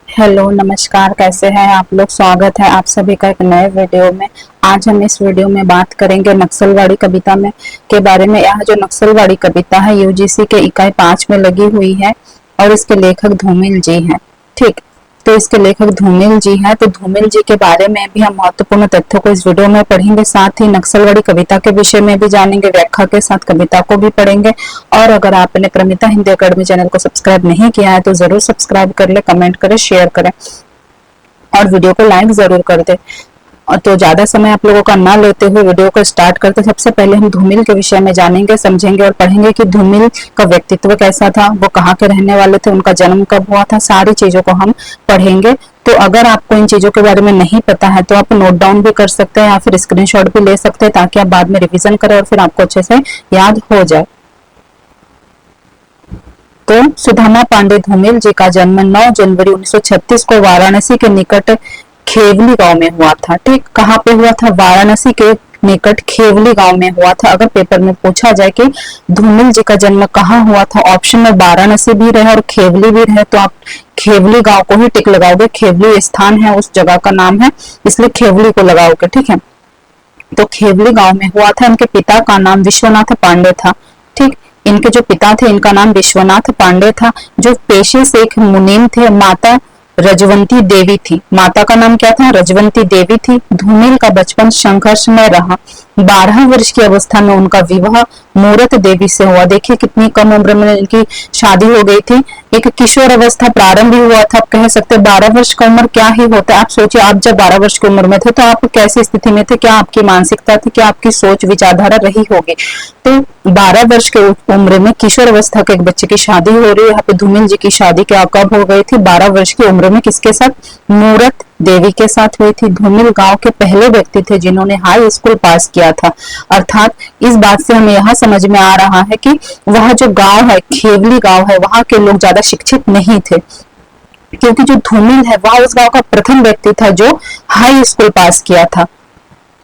Hello नमस्कार, कैसे हैं आप लोग। स्वागत है आप सभी का एक नए वीडियो में। आज हम इस वीडियो में बात करेंगे नक्सलवाड़ी कविता में के बारे में। यह जो नक्सलवाड़ी कविता है यूजीसी के इकाई 5 में लगी हुई है और इसके लेखक धूमिल जी हैं। ठीक, तो इसके लेखक धूमिल जी हैं। तो धूमिल जी के बारे में भी हम महत्वपूर्ण तथ्यों को इस वीडियो में पढ़ेंगे, साथ ही नक्सलवाड़ी कविता के विषय में भी जानेंगे, व्याख्या के साथ कविता को भी पढ़ेंगे। और अगर आपने प्रमिता हिंदी अकेडमी चैनल को सब्सक्राइब नहीं किया है तो जरूर सब्सक्राइब कर ले, कमेंट करें, शेयर करें और वीडियो को लाइक जरूर कर दे। और तो ज्यादा समय आप लोगों का ना लेते हुए वीडियो को स्टार्ट करते, सबसे पहले हम धूमिल के विषय में जानेंगे, समझेंगे और पढ़ेंगे कि धूमिल का व्यक्तित्व कैसा था, वो कहाँ के रहने वाले थे, उनका जन्म कब हुआ था, सारी चीजों को हम पढ़ेंगे। तो अगर आपको इन चीजों के बारे में नहीं पता है तो आप नोट डाउन भी कर सकते हैं या फिर स्क्रीनशॉट भी ले सकते हैं, ताकि आप बाद में रिवीजन करें और फिर आपको अच्छे से याद हो जाए। तो सुदामा पांडे धूमिल जी का जन्म 9 जनवरी 1936 को वाराणसी के निकट खेवली गांव में हुआ था। ठीक, कहाँ पे हुआ था? वाराणसी के निकट खेवली गांव में हुआ था। अगर पेपर में पूछा जाए कि धूमिल जी का जन्म कहाँ हुआ था, ऑप्शन में वाराणसी भी रहे और खेवली भी रहे, तो आप खेवली गांव को ही टिक लगाओगे। खेवली स्थान है, उस जगह का नाम है, इसलिए खेवली को लगाओगे। ठीक है, तो खेवली गांव में हुआ था। इनके पिता का नाम विश्वनाथ पांडे था। ठीक, इनके जो पिता थे इनका नाम विश्वनाथ पांडे था, जो पेशे से एक मुनीम थे। माता रजवंती देवी थी। माता का नाम क्या था? रजवंती देवी थी। धूमिल का बचपन संघर्ष में रहा। 12 वर्ष की अवस्था में उनका विवाह मूरत देवी से हुआ। देखिए कितनी कम उम्र में इनकी शादी हो गई थी। एक किशोर अवस्था प्रारंभ हुआ था। आप कह सकते 12 वर्ष का उम्र क्या ही होता है। आप सोचिए, आप जब 12 वर्ष की उम्र में थे तो आप कैसी स्थिति में थे, क्या आपकी मानसिकता थी, क्या आपकी सोच विचारधारा रही होगी। तो 12 वर्ष के उम्र में किशोर अवस्था के एक बच्चे की शादी हो रही है। यहाँ पे धूमिल जी की शादी क्या कब हो गई थी? 12 वर्ष की उम्र में। किसके साथ? मूरत देवी के साथ हुई थी। धूमिल गांव के पहले व्यक्ति थे जिन्होंने हाई स्कूल पास किया था। अर्थात इस बात से हमें यह समझ में आ रहा है कि वह जो गांव है, खेवली गांव है, वहां के लोग ज्यादा शिक्षित नहीं थे, क्योंकि जो धूमिल है वह उस गांव का प्रथम व्यक्ति था जो हाई स्कूल पास किया था।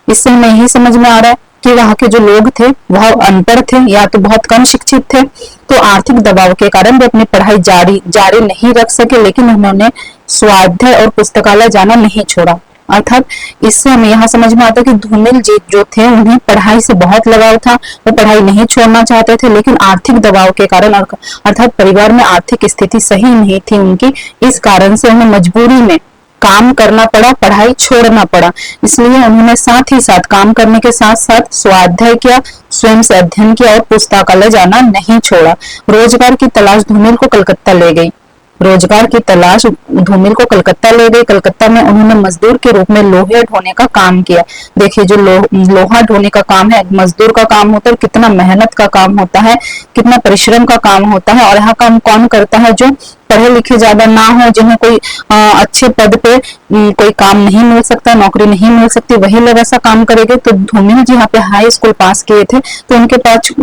इससे हमें यही समझ में आ रहा है कि वहां के जो लोग थे वह अनपढ़ थे या तो बहुत कम शिक्षित थे। तो आर्थिक दबाव के कारण वे अपनी पढ़ाई जारी नहीं रख सके, लेकिन उन्होंने स्वाध्याय और पुस्तकालय जाना नहीं छोड़ा। अर्थात इससे हमें यहाँ समझ में आता है कि धूमिल जी जो थे उन्हें पढ़ाई से बहुत लगाव था। वो पढ़ाई नहीं छोड़ना चाहते थे, लेकिन आर्थिक दबाव के कारण, अर्थात परिवार में आर्थिक स्थिति सही नहीं थी उनकी, इस कारण से उन्हें मजबूरी में काम करना पड़ा, पढ़ाई छोड़ना पड़ा। इसलिए उन्होंने साथ ही साथ काम करने के साथ साथ स्वाध्याय किया, स्वयं से अध्ययन किया और पुस्तकालय जाना नहीं छोड़ा। रोजगार की तलाश धूमिल को कलकत्ता ले गई। रोजगार की तलाश धूमिल को कलकत्ता ले गई। कलकत्ता में उन्होंने मजदूर के रूप में लोहे ढोने का काम किया। देखिए जो लोहा ढोने का काम है, मजदूर का काम होता है, कितना मेहनत का काम होता है, कितना परिश्रम का काम होता है। और यहाँ काम कौन करता है? जो पढ़े लिखे ज्यादा ना हो, जिन्हें कोई अच्छे पद पे कोई काम नहीं मिल सकता, नौकरी नहीं मिल सकती, वही लोग ऐसा काम करेंगे। तो धूमिल जी यहाँ पे हाई स्कूल पास किए थे, तो उनके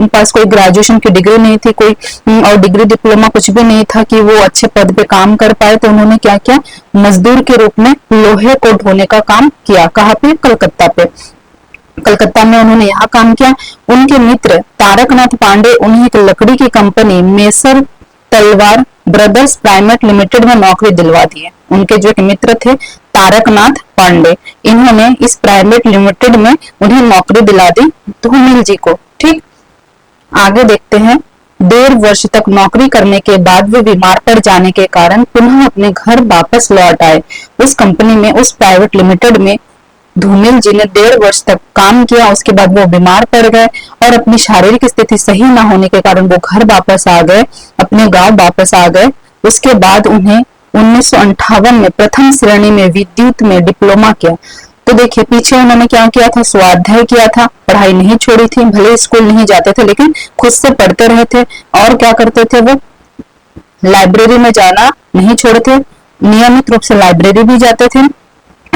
पास कोई ग्रेजुएशन की डिग्री नहीं थी, कोई और डिग्री डिप्लोमा कुछ भी नहीं था कि वो अच्छे पद पे काम कर पाए। तो उन्होंने क्या किया? मजदूर के रूप में लोहे को ढोने का काम किया। कहाँ पे? कलकत्ता पे। कलकत्ता में उन्होंने यहाँ काम किया। उनके मित्र तारकनाथ पांडे उन्हें एक लकड़ी की कंपनी मेसर तलवार ब्रदर्स प्राइवेट लिमिटेड में नौकरी दिलवा दी है। उनके जो एक मित्र थे तारकनाथ पांडे, इन्होंने इस प्राइवेट लिमिटेड में उन्हें नौकरी दिला दी धूमिल जी को। ठीक, आगे देखते हैं। 1.5 वर्ष तक नौकरी करने के बाद वे बीमार पड़ जाने के कारण पुनः अपने घर वापस लौट आए। उस कंपनी में, उस प्राइवेट लिमिटेड में धूमिल जी ने 1.5 वर्ष तक काम किया। उसके बाद वो बीमार पड़ गए और अपनी शारीरिक स्थिति सही न होने के कारण वो घर वापस आ गए, अपने गांव वापस आ गए। उसके बाद उन्हें 1958 में प्रथम श्रेणी में विद्युत में डिप्लोमा किया। तो देखिए पीछे उन्होंने क्या किया था? स्वाध्याय किया था, पढ़ाई नहीं छोड़ी थी। भले स्कूल नहीं जाते थे लेकिन खुद से पढ़ते रहे थे। और क्या करते थे? वो लाइब्रेरी में जाना नहीं छोड़ते, नियमित रूप से लाइब्रेरी भी जाते थे।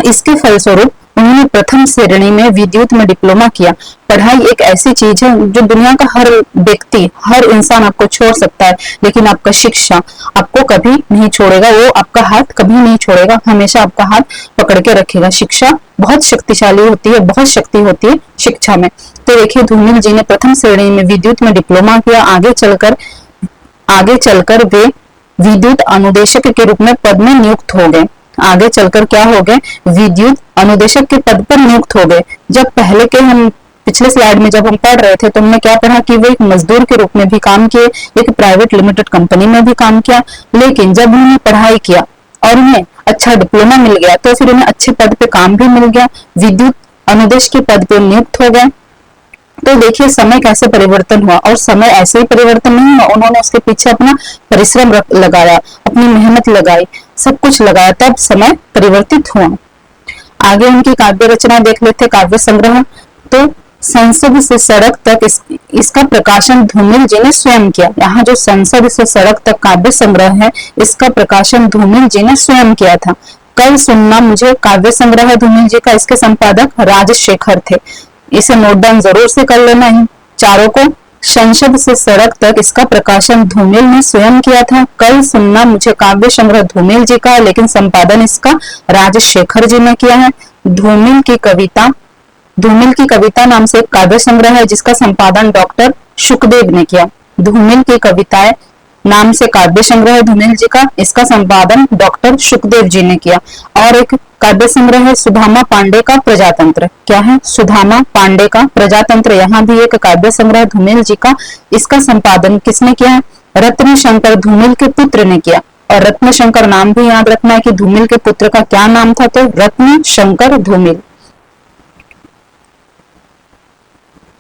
इसके फलस्वरूप उन्होंने प्रथम श्रेणी में विद्युत में डिप्लोमा किया। पढ़ाई एक ऐसी चीज है जो दुनिया का हर व्यक्ति, हर इंसान आपको छोड़ सकता है, लेकिन आपका शिक्षा आपको कभी नहीं छोड़ेगा। वो आपका हाथ कभी नहीं छोड़ेगा, हमेशा आपका हाथ पकड़ के रखेगा। शिक्षा बहुत शक्तिशाली होती है, बहुत शक्ति होती है शिक्षा में। तो देखिए धूमिल जी ने प्रथम श्रेणी में विद्युत में डिप्लोमा किया। आगे चलकर वे विद्युत अनुदेशक के रूप में पद में नियुक्त हो गए। आगे चलकर क्या हो गए, विद्युत अनुदेशक के पद पर नियुक्त हो गए। जब पहले के हम पिछले स्लाइड में जब हम पढ़ रहे थे तो हमने क्या पढ़ा कि वो एक मजदूर के रूप में भी काम किए, एक प्राइवेट लिमिटेड कंपनी में भी काम किया, लेकिन जब उन्होंने पढ़ाई किया और उन्हें अच्छा डिप्लोमा मिल गया तो फिर उन्हें अच्छे पद पे काम भी मिल गया, विद्युत अनुदेश के पद पे नियुक्त हो गए। तो देखिए समय कैसे परिवर्तन हुआ, और समय ऐसे ही परिवर्तन नहीं हुआ, उन्होंने उसके पीछे अपना परिश्रम लगाया, अपनी मेहनत लगाई, सब कुछ लगाया, तब समय परिवर्तित हुआ। आगे उनकी काव्य रचना देख लेते, काव्य संग्रह। तो संसद से सड़क तक इसका प्रकाशन धूमिल जी ने स्वयं किया। यहाँ जो संसद से सड़क तक काव्य संग्रह है, इसका प्रकाशन धूमिल जी ने स्वयं किया था। कल सुनना मुझे काव्य संग्रह है धूमिल जी का, इसके संपादक राजशेखर थे। इसे नोट डाउन जरूर से कर लेना है चारों को। संसद से सड़क तक इसका प्रकाशन धूमिल ने स्वयं किया था। कल सुनना मुझे काव्य संग्रह धूमिल जी का है, लेकिन संपादन इसका राजशेखर जी ने किया है। धूमिल की कविता नाम से एक काव्य संग्रह है जिसका संपादन डॉक्टर शुकदेव ने किया। धूमिल की कविताएं नाम से काव्य संग्रह है धूमिल जी का, इसका संपादन डॉक्टर शुकदेव जी ने किया। और एक काव्य संग्रह है सुदामा पांडे का प्रजातंत्र। क्या है? सुदामा पांडे का प्रजातंत्र। यहाँ भी एक काव्य संग्रह धूमिल जी का, इसका संपादन किसने किया? रत्न शंकर धूमिल के पुत्र ने किया। और रत्न शंकर नाम भी याद रखना है कि धूमिल के पुत्र का क्या नाम था, तो रत्न शंकर धूमिल।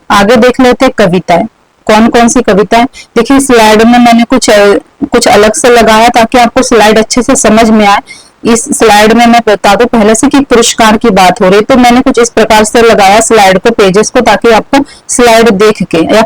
आगे देख लेते कविताएं, कौन कौन सी कविताएं। देखिए स्लाइड में मैंने कुछ अलग से लगाया ताकि आपको स्लाइड अच्छे से समझ में आए। इस स्लाइड में मैं बता दूं पहले से कि पुरस्कार की बात हो रही, तो मैंने कुछ इस प्रकार से लगाया स्लाइड को, पेजेस को, ताकि आपको स्लाइड देख के या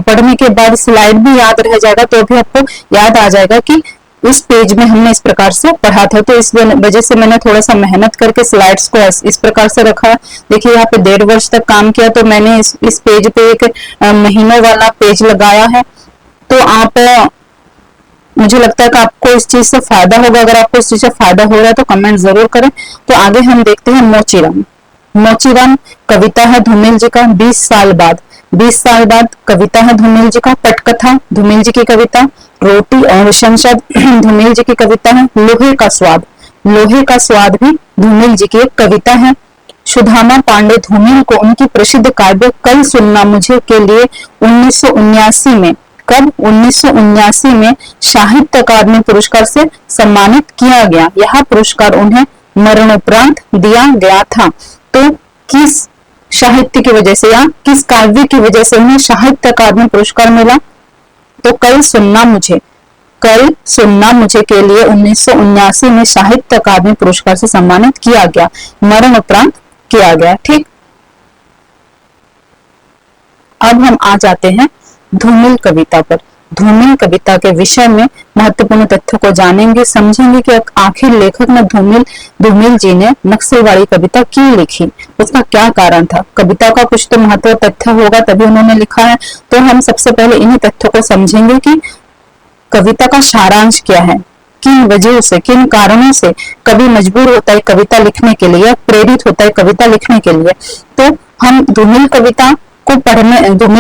पढ़ने के बाद स्लाइड भी याद रह जाएगा, तो भी आपको याद आ जाएगा कि इस पेज में हमने इस प्रकार से पढ़ा था। तो इस वजह से मैंने थोड़ा सा मेहनत करके स्लाइड्स को इस प्रकार से रखा। देखिए यहाँ पे 1.5 वर्ष तक काम किया, तो मैंने इस पेज पे एक महीनों वाला पेज लगाया है। तो आप, मुझे लगता है कि आपको इस चीज से फायदा होगा। अगर आपको इस चीज से फायदा हो रहा है तो कमेंट जरूर करें। तो आगे हम देखते हैं मोचीराम। मोचीराम कविता है धूमिल जी का 20 साल बाद कविता है धूमिल जी का। पटकथा धूमिल जी की कविता। रोटी और संसद धूमिल जी की कविता है। लोहे का स्वाद भी धूमिल जी की एक कविता है। सुदामा पांडे धूमिल को उनकी प्रसिद्ध काव्य कल सुनना मुझे के लिए 1979 में, कब? 1979 में साहित्य अकादमी पुरस्कार से सम्मानित किया गया। यह पुरस्कार उन्हें मरणोपरांत दिया गया था। तो किस साहित्य की वजह से या किस काव्य की वजह से उन्हें साहित्य अकादमी पुरस्कार मिला? तो कल सुनना मुझे के लिए 1979 में साहित्य अकादमी पुरस्कार से सम्मानित किया गया, मरणोपरांत किया गया। ठीक, अब हम आ जाते हैं धूमिल कविता पर। धूमिल कविता के विषय में महत्वपूर्ण तथ्यों को जानेंगे, समझेंगे कि आखिर लेखक ने धूमिल जी ने नक्सलवाड़ी कविता क्यों लिखी, उसका क्या कारण था। कविता का कुछ तो महत्व तथ्य होगा तभी उन्होंने लिखा है। तो हम सबसे पहले इन्हीं तथ्यों को समझेंगे कि कविता का सारांश क्या है, किन वजहों से, किन कारणों से कवि मजबूर होता है कविता लिखने के लिए, प्रेरित होता है कविता लिखने के लिए। तो हम धूमिल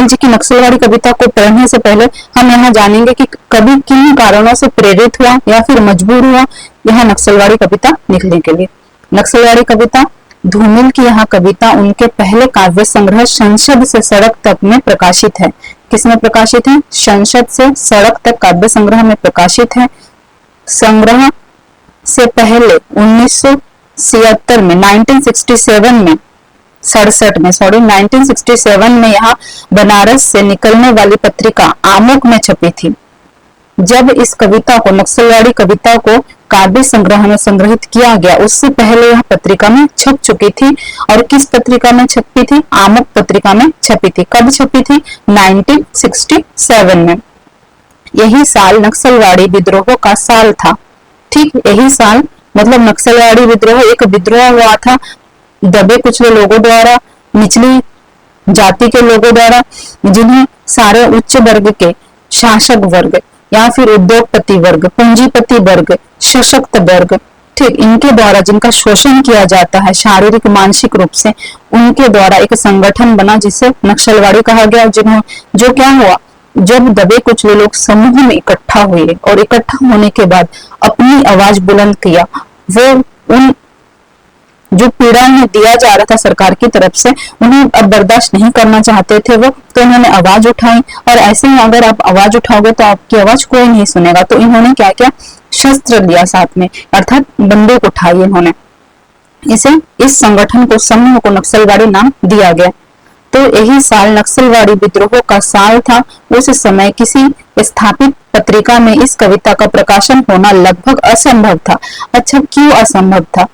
जी की नक्सलवाड़ी कविता को पढ़ने से पहले हम यहाँ जानेंगे कि कवि किन कारणों से प्रेरित हुआ या फिर मजबूर हुआ यह नक्सलवाड़ी कविता लिखने के लिए। नक्सलवाड़ी कविता, धूमिल की यह कविता उनके पहले काव्य संग्रह संसद से सड़क तक में प्रकाशित है। किसमें प्रकाशित है? संसद से सड़क तक काव्य संग्रह में प्रकाशित है। संग्रह से पहले 1967 में 1967 में यहाँ बनारस से निकलने वाली पत्रिका आमुख में छपी थी। जब इस कविता को, नक्सलवाड़ी कविता को काव्य संग्रह में संग्रहित किया गया, उससे पहले यह पत्रिका में छप चुकी थी। और किस पत्रिका में छपी थी? आमुख पत्रिका में छपी थी। कब छपी थी? 1967 में। यही साल नक्सलवाड़ी विद्रोह का साल था। ठीक, यही साल, मतलब नक्सलवाड़ी विद्रोह एक विद्रोह हुआ था दबे कुचले लोगों द्वारा, निचली जाति के लोगों द्वारा, जिन्हें सारे उच्च वर्ग के शासक वर्ग या फिर उद्योगपति वर्ग, पूंजीपति वर्ग, सशक्त वर्ग, ठीक, इनके द्वारा जिनका शोषण किया जाता है शारीरिक मानसिक रूप से, उनके द्वारा एक संगठन बना जिसे नक्सलवाड़ी कहा गया। जो क्या हुआ, जब दबे कुचले लोग समूह में इकट्ठा हुए और इकट्ठा होने के बाद अपनी आवाज बुलंद किया, वो उन जो पीड़ा उन्हें दिया जा रहा था सरकार की तरफ से, उन्हें अब बर्दाश्त नहीं करना चाहते थे वो, तो इन्होंने आवाज उठाई। और ऐसे ही अगर आप आवाज उठाओगे तो आपकी आवाज कोई नहीं सुनेगा, तो इन्होंने क्या किया, शस्त्र लिया साथ में, अर्थात बंदूक उठाई इन्होंने। इसे इस संगठन को, समूह को नक्सलवाड़ी नाम दिया गया। तो यही साल नक्सलवाड़ी विद्रोह का साल था। उस समय किसी स्थापित पत्रिका में इस कविता का प्रकाशन होना लगभग असंभव था। अच्छा, क्यों असंभव था?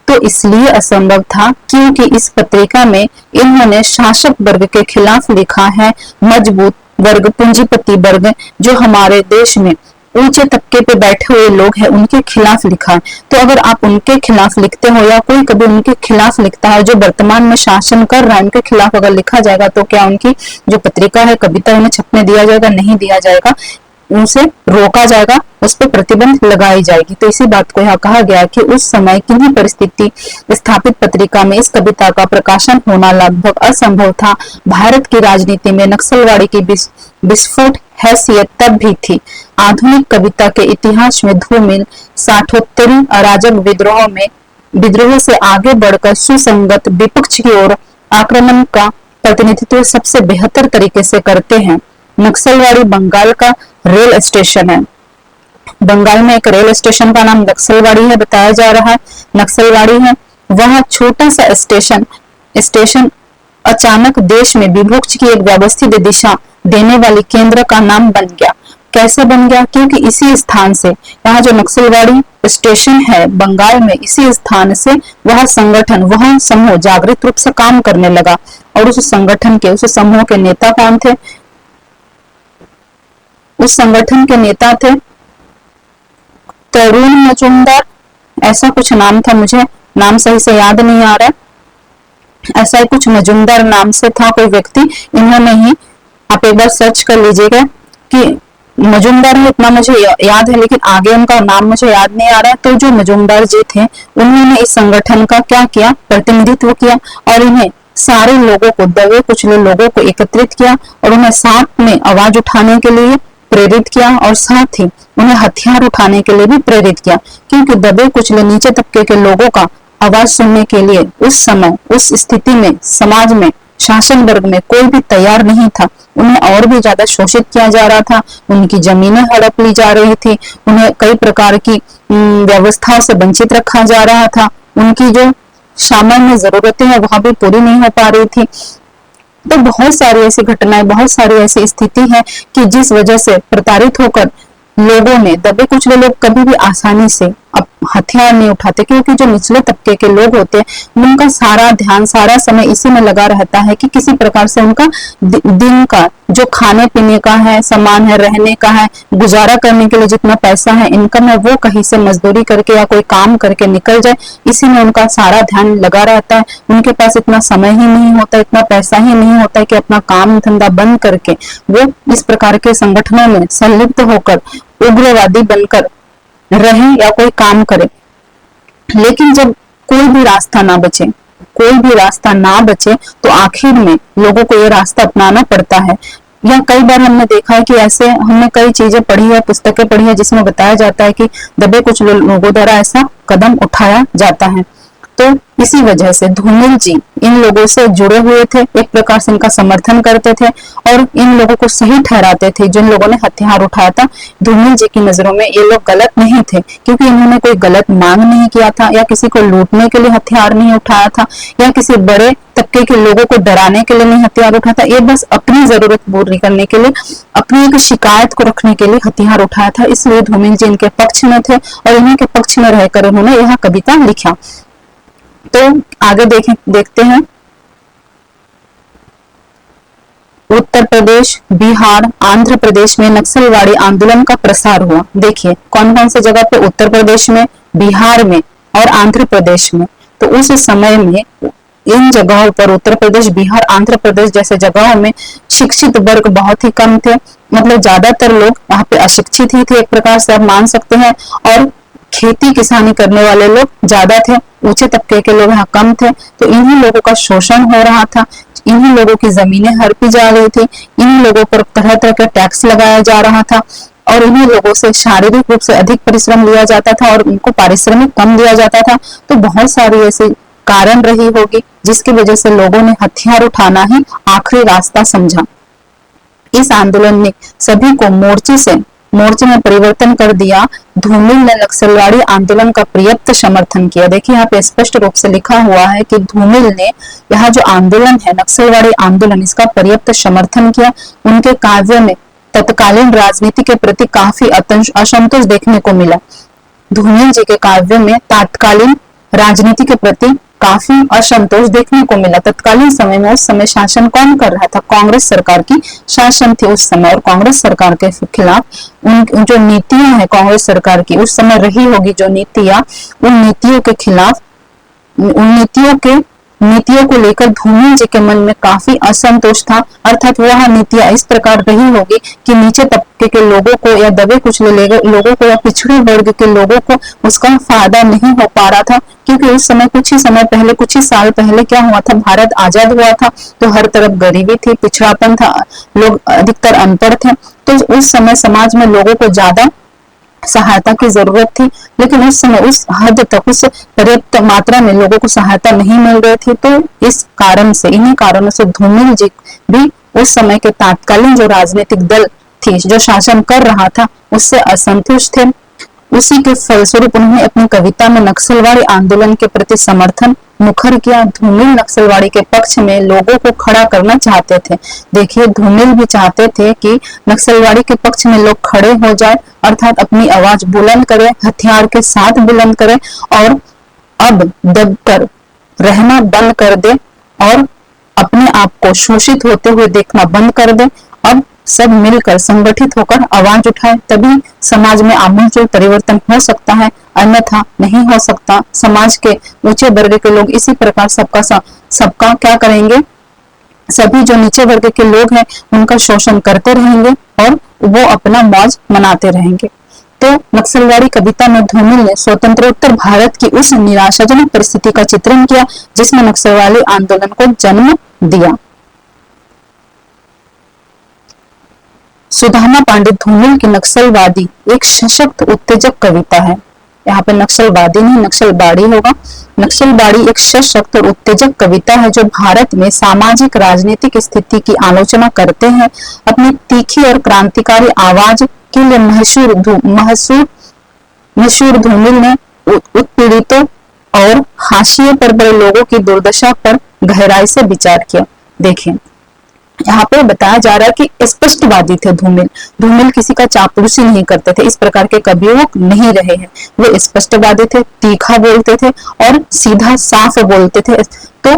तो इसलिए असंभव था क्योंकि इस पत्रिका में इन्होंने शासक वर्ग के खिलाफ लिखा है, मजबूत वर्ग, पूंजीपति वर्ग, जो हमारे देश में ऊंचे तबके पे बैठे हुए लोग हैं, उनके खिलाफ लिखा है। तो अगर आप उनके खिलाफ लिखते हो या कोई कभी उनके खिलाफ लिखता है, जो वर्तमान में शासन कर रहा है, उनके खिलाफ अगर लिखा जाएगा, तो क्या उनकी जो पत्रिका है, कविता, उन्हें छपने दिया जाएगा? नहीं दिया जाएगा, उनसे रोका जाएगा, उस पर प्रतिबंध लगाई जाएगी। तो इसी बात को यहाँ कहा गया कि उस समय किन्हीं परिस्थिति स्थापित पत्रिका में इस कविता का प्रकाशन होना लगभग असंभव था। भारत की राजनीति में नक्सलवाड़ी की विस्फोट हैसियत तब भी थी। आधुनिक कविता के इतिहास में धूमिल साठोत्तरी अराजक विद्रोह से आगे बढ़कर सुसंगत विपक्ष की ओर आक्रमण का प्रतिनिधित्व सबसे बेहतर तरीके से करते हैं। नक्सलवाड़ी बंगाल का रेल स्टेशन है। बंगाल में एक रेल स्टेशन का नाम नक्सलवाड़ी है, बताया जा रहा है नक्सलवाड़ी है। वह छोटा सा स्टेशन अचानक देश में विभक्ति की एक व्यवस्थित दिशा देने वाली केंद्र का नाम बन गया। कैसे बन गया? क्योंकि इसी स्थान से, यहाँ जो नक्सलवाड़ी स्टेशन है बंगाल में, इसी स्थान से वह संगठन, वह समूह जागृत रूप से काम करने लगा। और उस संगठन के, उस समूह के नेता कौन थे? उस संगठन के नेता थे तरुण मजूमदार, ऐसा कुछ नाम था, मुझे नाम सही से याद नहीं आ रहा। ऐसा ही कुछ मजूमदार नाम से था कोई व्यक्ति। इन्होंने ही, आप एक बार सर्च कर लीजिएगा कि मजूमदार है, इतना मुझे याद है, लेकिन आगे उनका नाम मुझे याद नहीं आ रहा। तो जो मजूमदार जी थे, उन्होंने इस संगठन का क्या किया, प्रतिनिधित्व किया और इन्हें सारे लोगों को, दबे कुचले लोगों को एकत्रित किया और उन्हें साथ में आवाज उठाने के लिए प्रेरित किया और साथ ही उन्हें हथियार उठाने के लिए भी प्रेरित किया। क्योंकि दबे कुचले नीचे तबके के लोगों का आवाज सुनने के लिए उस समय, उस स्थिति में, समाज में, शासन वर्ग में कोई भी तैयार नहीं था। उन्हें और भी ज्यादा शोषित किया जा रहा था, उनकी जमीनें हड़प ली जा रही थी, उन्हें कई प्रकार की व्यवस्थाओं से वंचित रखा जा रहा था, उनकी जो सामान्य जरूरतें हैं वह भी पूरी नहीं हो पा रही थी। तो बहुत सारी ऐसी घटनाएं, बहुत सारी ऐसी स्थिति है कि जिस वजह से प्रताड़ित होकर लोगों ने, दबे कुचले लोग कभी भी आसानी से अब हथियार नहीं उठाते, क्योंकि जो निचले तबके के लोग होते हैं उनका सारा ध्यान, सारा समय इसी में लगा रहता है कि किसी प्रकार से उनका दिन का जो खाने पीने का है, सामान है, रहने का है, गुजारा करने के लिए जितना पैसा है, इनकम है, वो कहीं से मजदूरी करके या कोई काम करके निकल जाए, इसी में उनका सारा ध्यान लगा रहता है। उनके पास इतना समय ही नहीं होता, इतना पैसा ही नहीं होता है कि अपना काम धंधा बंद करके वो इस प्रकार के संगठनों में संलिप्त होकर उग्रवादी बनकर रहे या कोई काम करे। लेकिन जब कोई भी रास्ता ना बचे, कोई भी रास्ता ना बचे, तो आखिर में लोगों को ये रास्ता अपनाना पड़ता है। या कई बार हमने देखा है कि ऐसे हमने कई चीजें पढ़ी है, पुस्तकें पढ़ी है, जिसमें बताया जाता है कि दबे कुछ लोगों द्वारा ऐसा कदम उठाया जाता है। तो इसी वजह से धूमिल जी इन लोगों से जुड़े हुए थे, एक प्रकार से इनका समर्थन करते थे और इन लोगों को सही ठहराते थे जिन लोगों ने हथियार उठाया था। धूमिल जी की नजरों में ये लोग गलत नहीं थे, क्योंकि इन्होंने कोई गलत मांग नहीं किया था या किसी को लूटने के लिए हथियार नहीं उठाया था या किसी बड़े तबके के लोगों को डराने के लिए नहीं हथियार उठाया था। ये बस अपनी जरूरत पूरी करने के लिए, अपनी एक शिकायत को रखने के लिए हथियार उठाया था। इसलिए धूमिल जी इनके पक्ष में थे और इन्हीं के पक्ष में रहकर उन्होंने यह कविता लिखा। तो आगे देखते हैं। उत्तर प्रदेश, बिहार, आंध्र प्रदेश में नक्सलवाड़ी आंदोलन का प्रसार हुआ। देखिए कौन कौन से जगह पे, उत्तर प्रदेश में, बिहार में और आंध्र प्रदेश में। तो उस समय में इन जगहों पर, उत्तर प्रदेश, बिहार, आंध्र प्रदेश जैसे जगहों में शिक्षित वर्ग बहुत ही कम थे। मतलब ज्यादातर लोग यहाँ पे अशिक्षित ही थे, एक प्रकार से आप मान सकते हैं। और खेती किसानी करने वाले लोग ज्यादा थे, ऊंचे तबके के लोग यहाँ कम थे। तो इन्हीं लोगों का शोषण हो रहा था। इन्हीं लोगों की जमीनें हड़पी जा रही थी, इन्हीं लोगों पर तरह तरह का टैक्स लगाया जा रहा था और इन्हीं लोगों से शारीरिक रूप से अधिक परिश्रम लिया जाता था और उनको पारिश्रमिक कम दिया जाता था। तो बहुत सारी ऐसी कारण रही होगी जिसकी वजह से लोगों ने हथियार उठाना ही आखिरी रास्ता समझा। इस आंदोलन ने सभी को मोर्चे में परिवर्तन कर दिया। धूमिल ने नक्सलवाड़ी आंदोलन का पर्याप्त समर्थन किया। देखिए यहाँ पे स्पष्ट रूप से लिखा हुआ है कि धूमिल ने यह जो आंदोलन है नक्सलवाड़ी आंदोलन, इसका पर्याप्त समर्थन किया। उनके काव्य में तत्कालीन राजनीति के प्रति काफी असंतोष देखने को मिला। धूमिल जी के काव्य में तत्कालीन राजनीति के प्रति काफी असंतोष देखने को मिला। तत्कालीन समय में उस समय शासन कौन कर रहा था? कांग्रेस सरकार की शासन थी उस समय, और कांग्रेस सरकार के खिलाफ उन जो नीतियां हैं कांग्रेस सरकार की उस समय रही होगी, जो नीतियां, उन नीतियों के खिलाफ, उन नीतियों को लेकर धूमिल जी के मन में काफी असंतोष था। अर्थात वह नीतियां इस प्रकार रही होगी कि नीचे तबके के लोगों को या दबे कुचले लोगों को या पिछड़े वर्ग के लोगों को उसका फायदा नहीं हो पा रहा था, क्योंकि उस समय कुछ ही साल पहले क्या हुआ था, भारत आजाद हुआ था, तो हर तरफ गरीबी थी, पिछड़ापन था, लोग अधिकतर अनपढ़ थे। तो उस समय समाज में लोगों को ज्यादा सहायता की जरूरत थी, लेकिन उस समय उस हद तक, उस पर्याप्त मात्रा में लोगों को सहायता नहीं मिल रही थी। तो इस कारण से, इन्हीं कारणों से धूमिल जी भी उस समय के तत्कालीन जो राजनीतिक दल थी, जो शासन कर रहा था, उससे असंतुष्ट थे। उसी के फलस्वरूप उन्होंने अपनी कविता में नक्सलवाड़ी आंदोलन के प्रति समर्थन मुखर किया। धूमिल नक्सलवाड़ी के पक्ष में लोगों को खड़ा करना चाहते थे। देखिए दधूमिल भी चाहते थे कि नक्सलवाड़ी के पक्ष में लोग खड़े हो जाए, अर्थात अपनी आवाज बुलंद करें, हथियार के साथ बुलंद करें और अब दबकर रहना बंद कर दे और अपने आप को शोषित होते हुए देखना बंद कर दे। अब सब मिलकर संगठित होकर आवाज उठाए, तभी समाज में आमूलचूल परिवर्तन हो सकता है, अन्यथा नहीं हो सकता। समाज के ऊंचे वर्ग के लोग इसी प्रकार सबका क्या करेंगे, सभी जो नीचे वर्ग के लोग हैं उनका शोषण करते रहेंगे और वो अपना मौज मनाते रहेंगे। तो नक्सलवाड़ी कविता में धूमिल ने स्वतंत्रोत्तर भारत की उस निराशाजनक परिस्थिति का चित्रण किया जिसने नक्सलवाड़ी आंदोलन को जन्म दिया। सुदामा पांडे धूमिल की नक्सलवादी एक सशक्त उत्तेजक कविता है। यहाँ पे नक्सलवादी नहीं, नक्सलबाड़ी होगा। नक्सलबाड़ी एक सशक्त और उत्तेजक कविता है जो भारत में सामाजिक राजनीतिक स्थिति की आलोचना करते हैं। अपनी तीखी और क्रांतिकारी आवाज के लिए मशहूर धूमिल ने उत्पीड़ितों और हाशिए पर बड़े लोगों की दुर्दशा पर गहराई से विचार किया। देखें यहाँ पे बताया जा रहा है कि स्पष्टवादी थे धूमिल किसी का चापलूसी नहीं करते थे, इस प्रकार के कवि वो नहीं रहे हैं। वो स्पष्टवादी थे, तीखा बोलते थे और सीधा साफ बोलते थे। तो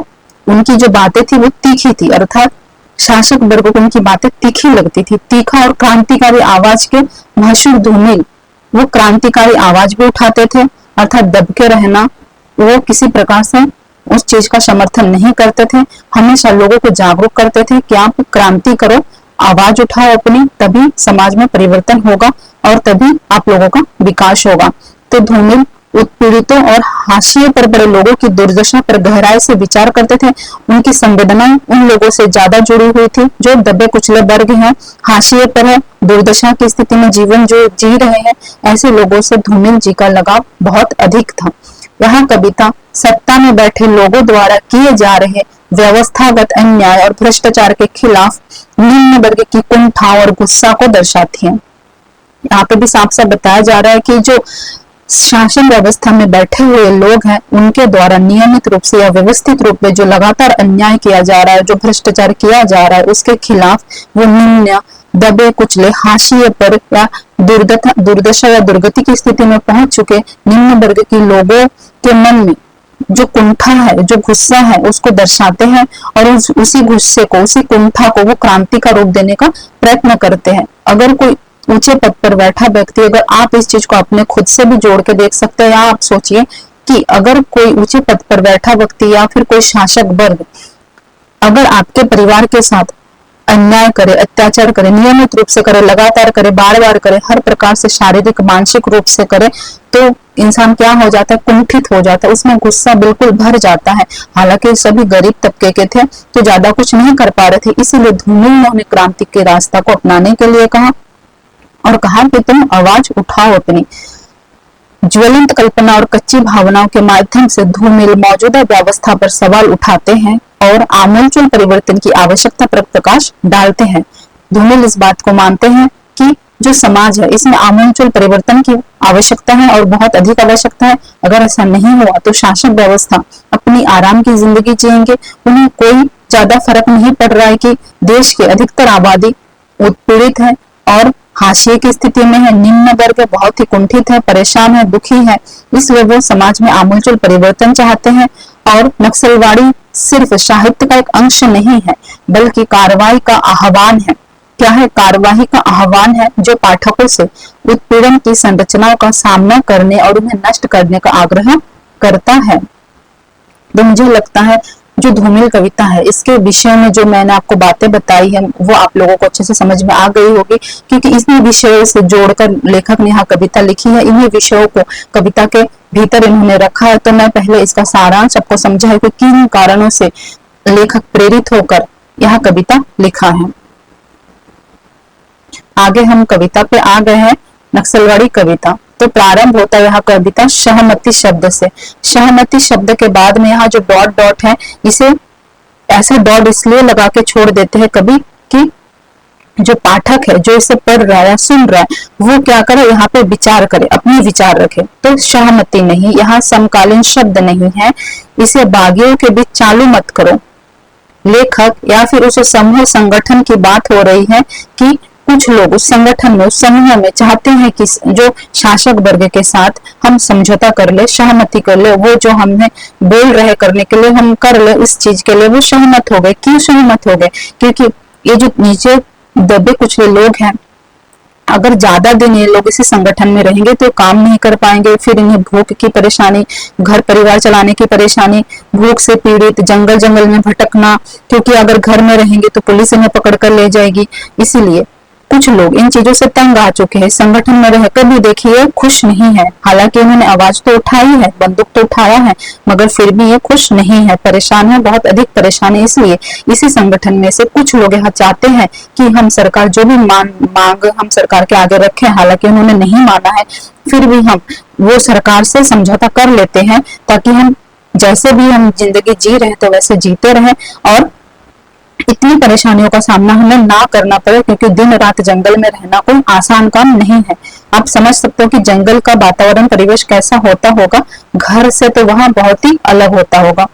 उनकी जो बातें थी वो तीखी थी, अर्थात शासक वर्ग को उनकी बातें तीखी लगती थी। तीखा और क्रांतिकारी आवाज के मशहूर धूमिल वो क्रांतिकारी आवाज भी उठाते थे, अर्थात दबके रहना, वो किसी प्रकार से उस चीज का समर्थन नहीं करते थे। हमेशा लोगों को जागरूक करते थे कि आप क्रांति करो, आवाज उठाओ अपनी, तभी समाज में परिवर्तन होगा और तभी आप लोगों का विकास होगा। तो धूमिल उत्पीड़ितों और हाशिए पर बड़े लोगों की दुर्दशा पर गहराई से विचार करते थे। उनकी संवेदनाएं उन लोगों से ज्यादा जुड़ी हुई थी जो दबे कुचले वर्ग हैं, हाशिए पर है, दुर्दशा की स्थिति में जीवन जो जी रहे हैं, ऐसे लोगों से धूमिल जी का लगाव बहुत अधिक था। यह कविता सत्ता में बैठे लोगों द्वारा किए जा रहे व्यवस्थागत अन्याय और भ्रष्टाचार के खिलाफ निम्न वर्ग की कुंठा और गुस्सा को दर्शाती है। यहाँ पे भी साफ साफ बताया जा रहा है कि जो शासन व्यवस्था में बैठे हुए लोग हैं उनके द्वारा नियमित रूप से या व्यवस्थित रूप में जो लगातार अन्याय किया जा रहा है, जो भ्रष्टाचार किया जा रहा है, उसके खिलाफ वो निम्न दबे कुचले हाशिए पर या दुर्दशा या दुर्गति की स्थिति में पहुंच चुके निम्न वर्ग के लोगों के मन में जो कुंठा है, जो गुस्सा है, उसको दर्शाते हैं और उसी गुस्से को, उसी कुंठा को वो क्रांति का रूप देने का प्रयत्न करते हैं। अगर कोई ऊंचे पद पर बैठा व्यक्ति, अगर आप इस चीज को अपने खुद से भी जोड़ के देख सकते हैं, या आप सोचिए कि अगर कोई ऊंचे पद पर बैठा व्यक्ति या फिर कोई शासक वर्ग अगर आपके परिवार के साथ अन्याय करे, अत्याचार करे, नियमित रूप से करे, लगातार करे, बार बार करे, हर प्रकार से शारीरिक मानसिक रूप से करे, तो इंसान क्या हो जाता है, कुंठित हो जाता है, उसमें गुस्सा बिल्कुल भर जाता है। हालांकि सभी गरीब तबके के थे तो ज्यादा कुछ नहीं कर पा रहे थे, इसीलिए धूमिल ने उन्हें क्रांति के रास्ता को अपनाने के लिए कहा और कहा कि तुम आवाज उठाओ अपनी। ज्वलंत कल्पना और कच्ची भावनाओं के माध्यम से धूमिल मौजूदा व्यवस्था पर सवाल उठाते हैं और आमूलचूल परिवर्तन की आवश्यकता पर प्रकाश डालते हैं। धूमिल इस बात को मानते हैं कि जो समाज है इसमें आमूलचूल परिवर्तन की आवश्यकता है और बहुत अधिक आवश्यकता है। अगर ऐसा नहीं हुआ तो शासक व्यवस्था अपनी आराम की जिंदगी जिएंगे, उन्हें कोई ज्यादा फर्क नहीं पड़ रहा है कि देश की अधिकतर आबादी उत्पीड़ित है और हाशिए की स्थिति में है, निम्न वर्ग बहुत ही कुंठित है, परेशान है, दुखी है, इसलिए वो समाज में आमूलचूल परिवर्तन चाहते हैं। और नक्सलवाड़ी सिर्फ साहित्य का एक अंश नहीं है बल्कि कार्रवाई का आह्वान है। क्या है? कार्रवाई का आह्वान है जो पाठकों से उत्पीड़न की संरचनाओं का सामना करने और उन्हें नष्ट करने का आग्रह करता है। तो मुझे लगता है जो धूमिल कविता है इसके विषय में जो मैंने आपको बातें बताई है वो आप लोगों को अच्छे से समझ में आ गई होगी, क्योंकि इन्हीं विषयों से जोड़कर लेखक ने यहाँ कविता लिखी है, इन्हीं विषयों को कविता के भीतर इन्होंने रखा है। तो मैं पहले इसका सारांश आपको समझाया कि किन कारणों से लेखक प्रेरित होकर यह कविता लिखा है। आगे हम कविता पे आ गए हैं, नक्सलवाड़ी कविता। तो प्रारंभ होता है यह कविता सहमति शब्द से। सहमति शब्द के बाद में यहाँ जो डॉट डॉट है, इसे ऐसे डॉट इसलिए लगा के छोड़ देते हैं कभी कि जो पाठक है जो इसे पढ़ रहा है या सुन रहा है वो क्या करे, यहाँ पे विचार करे, अपने विचार रखे। तो सहमति नहीं, यहाँ समकालीन शब्द नहीं है, इसे बागियों के बीच चालू मत करो। लेखक या फिर उस समूह संगठन की बात हो रही है कि कुछ लोग उस संगठन में, उस समूह में चाहते हैं कि जो शासक वर्ग के साथ हम समझौता कर ले, सहमति कर ले, वो जो हमें बोल रहे करने के लिए हम कर ले, इस चीज के लिए वो सहमत हो गए। क्यों सहमत हो गए? क्योंकि ये जो नीचे दबे कुछ लोग हैं, अगर ज्यादा दिन ये लोग इसी संगठन में रहेंगे तो काम नहीं कर पाएंगे, फिर इन्हें भूख की परेशानी, घर परिवार चलाने की परेशानी, भूख से पीड़ित, जंगल जंगल में भटकना, क्योंकि अगर घर में रहेंगे तो पुलिस इन्हें पकड़ कर ले जाएगी। इसीलिए कुछ लोग इन चीजों से तंग आ चुके हैं, संगठन में रहकर भी देखिए खुश नहीं है। हालांकि उन्होंने आवाज तो उठाई है, बंदूक तो उठाया है, मगर फिर भी ये खुश नहीं है, परेशान है, बहुत अधिक परेशान है। इसलिए इसी संगठन में से कुछ लोग यहाँ चाहते हैं कि हम सरकार जो भी मांग हम सरकार के आगे रखें, हालांकि उन्होंने नहीं माना है, फिर भी हम वो सरकार से समझौता कर लेते हैं ताकि हम जैसे भी हम जिंदगी जी रहे थे वैसे जीते रहे और इतनी परेशानियों का सामना हमें ना करना पड़े, क्योंकि दिन रात जंगल में रहना कोई आसान काम नहीं है। आप समझ सकते हो कि जंगल का वातावरण परिवेश कैसा होता होगा, घर से तो वहां बहुत ही अलग होता होगा।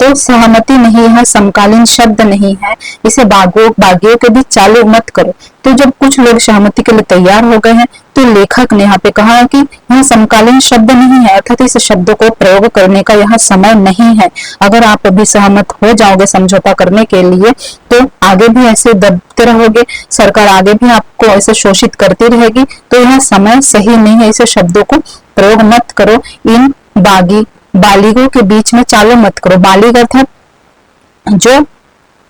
तो सहमति नहीं है, समकालीन शब्द नहीं है, इसे बागियों के बीच चालू मत करो। तो जब कुछ लोग सहमति के लिए तैयार हो गए हैं तो लेखक ने यहाँ पे कहा कि यह समकालीन शब्द नहीं है, अर्थात इस शब्द को प्रयोग करने का यह समय नहीं है। अगर आप अभी सहमत हो जाओगे समझौता करने के लिए तो आगे भी ऐसे दबते रहोगे, सरकार आगे भी आपको ऐसे शोषित करती रहेगी, तो यह समय सही नहीं है, ऐसे शब्दों को प्रयोग मत करो। इन बालिगों के बीच में चालू मत करो। बालिग अर्थात जो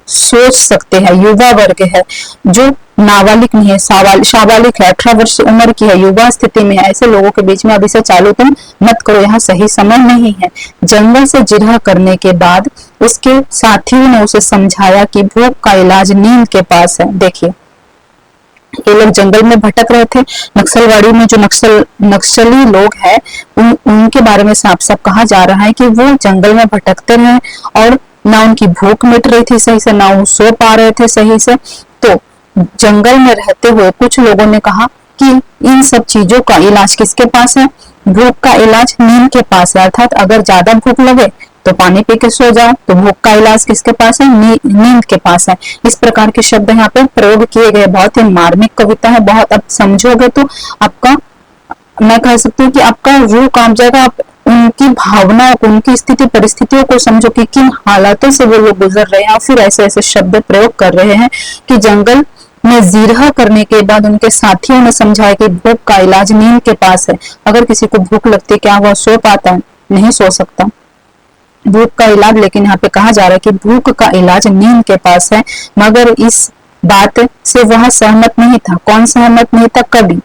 सोच सकते हैं, युवा वर्ग है, जो नाबालिग नहीं है, शाबालिग है, 18 वर्ष उम्र की है, युवा स्थिति में है, ऐसे लोगों के बीच में अभी से चालू तुम मत करो, यहाँ सही समय नहीं है। जंगल से जिरह करने के बाद उसके साथियों ने उसे समझाया कि भूख का इलाज नींद के पास है। देखिए ये लोग जंगल में भटक रहे थे, नक्सलवाड़ी में जो नक्सली लोग हैं उनके बारे में साफ साफ कहा जा रहा है कि वो जंगल में भटकते रहे और ना उनकी भूख मिट रही थी सही से, ना वो सो पा रहे थे सही से। तो जंगल में रहते हुए कुछ लोगों ने कहा कि इन सब चीजों का इलाज किसके पास है? भूख का इलाज नींद के पास है। अर्थात अगर ज्यादा भूख लगे तो पानी पी के सो जाओ, तो भूख का इलाज किसके पास है? नींद के पास है। इस प्रकार के शब्द यहाँ पे प्रयोग किए गए। बहुत ही मार्मिक कविता है, बहुत अब समझोगे तो आपका, मैं कह सकती हूँ कि आपका रूह कांप जाएगा। आप उनकी भावनाओं को, उनकी स्थिति परिस्थितियों को समझो कि किन हालातों से वो लोग गुजर रहे हैं और फिर ऐसे ऐसे शब्द प्रयोग कर रहे हैं कि जंगल में जिरह करने के बाद उनके साथियों ने समझाया कि भूख का इलाज नींद के पास है। अगर किसी को भूख लगती है क्या वह सो पाता है? नहीं सो सकता। भूख का इलाज, लेकिन यहाँ पे कहा जा रहा है कि भूख का इलाज नींद के पास है। मगर इस बात से वह सहमत नहीं था। कौन सहमत नहीं था? कवि।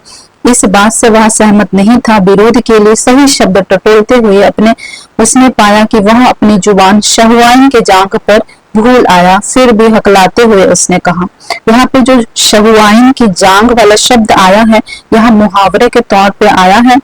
इस बात से वह सहमत नहीं था। विरोध के लिए सही शब्द टटोलते हुए उसने पाया कि वह अपनी जुबान शहुआइन के जांघ पर भूल आया। फिर भी हकलाते हुए उसने कहा। यहाँ पे जो शहुआइन की जांघ वाला शब्द आया है, यह मुहावरे के तौर पे आया है,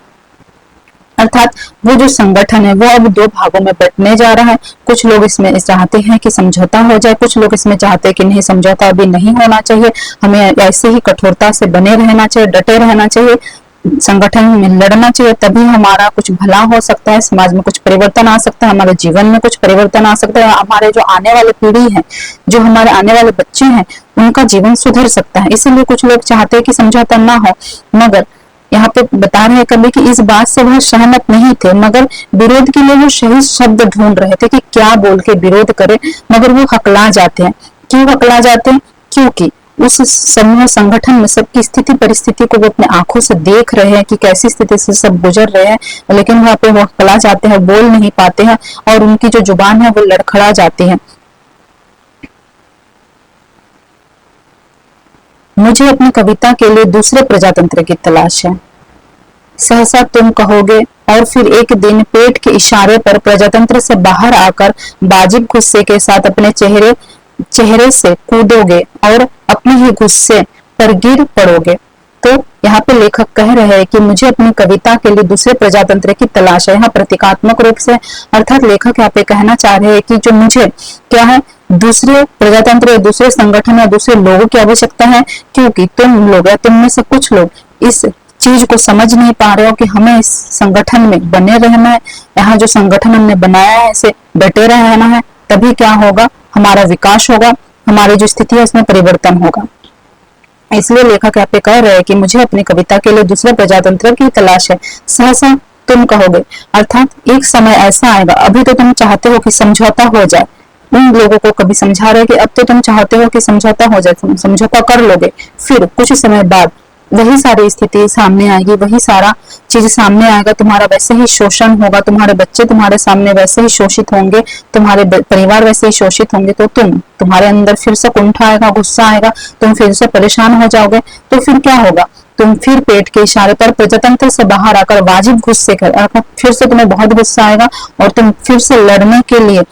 अर्थात वो जो संगठन है वो अब दो भागों में बंटने जा रहा है। कुछ लोग इसमें चाहते हैं कि समझौता हो जाए, कुछ लोग इसमें चाहते हैं कि नहीं, समझौता अभी नहीं होना चाहिए, हमें ऐसे ही कठोरता से बने रहना चाहिए, डटे रहना चाहिए, संगठन में लड़ना चाहिए, तभी हमारा कुछ भला हो सकता है, समाज में कुछ परिवर्तन आ सकता है, हमारे जीवन में कुछ परिवर्तन आ सकता है, हमारे जो आने वाले पीढ़ी है, जो हमारे आने वाले बच्चे हैं, उनका जीवन सुधर सकता है। इसीलिए कुछ लोग चाहते हैं कि समझौता ना हो। मगर यहाँ पे बता रहे हैं कवि कि इस बात से वह सहमत नहीं थे, मगर विरोध के लिए वो सही शब्द ढूंढ रहे थे कि क्या बोल के विरोध करें, मगर वो हकला जाते हैं। क्यों हकला जाते हैं? क्योंकि उस समूह संगठन में सबकी स्थिति परिस्थिति को वो अपने आंखों से देख रहे हैं कि कैसी स्थिति से सब गुजर रहे हैं, लेकिन वहां पे वो हकला जाते हैं, बोल नहीं पाते हैं और उनकी जो जुबान है वो लड़खड़ा जाती है। मुझे अपनी कविता के लिए दूसरे प्रजातंत्र की तलाश है, सहसा तुम कहोगे, और फिर एक दिन पेट के इशारे पर प्रजातंत्र से बाहर आकर वाजिब गुस्से के साथ अपने चेहरे से कूदोगे और अपने ही गुस्से पर गिर पड़ोगे। तो यहाँ पे लेखक कह रहे हैं कि मुझे अपनी कविता के लिए दूसरे प्रजातंत्र की तलाश है। यहाँ प्रतीकात्मक रूप से, अर्थात लेखक यहाँ पे कहना चाह रहे हैं कि जो मुझे क्या है, दूसरे प्रजातंत्र या दूसरे संगठन या दूसरे लोगों की आवश्यकता है, क्योंकि तुम लोग या तुम में से कुछ लोग इस चीज को समझ नहीं पा रहे हो कि हमें इस संगठन में बने रहना है, यहाँ जो संगठन हमने बनाया है इसे डटे रहना है, तभी क्या होगा, हमारा विकास होगा, हमारी जो स्थिति है उसमें परिवर्तन होगा। इसलिए लेखक यहाँ पे कह रहे हैं कि मुझे अपनी कविता के लिए दूसरे प्रजातंत्र की तलाश है, सहसा तुम कहोगे, अर्थात एक समय ऐसा आएगा, अभी तो तुम चाहते हो कि समझौता हो जाए, उन लोगों को कभी समझा रहे कि अब तो तुम चाहते हो कि समझौता हो जाए, समझौता कर लोगे, फिर कुछ समय बाद वही सारी स्थिति सामने आएगी, वही सारा चीज सामने आएगा, तुम्हारा वैसे ही शोषण होगा, तुम्हारे बच्चे तुम्हारे सामने वैसे ही शोषित होंगे, तुम्हारे परिवार वैसे ही शोषित होंगे, तो तुम्हारे अंदर फिर से कुंठ आएगा, गुस्सा आएगा, तुम फिर से परेशान हो जाओगे। तो फिर क्या होगा, तुम फिर पेट के इशारे पर प्रजातंत्र से बाहर आकर वाजिब गुस्से कर, फिर से तुम्हें बहुत गुस्सा आएगा और तुम फिर से लड़ने के लिए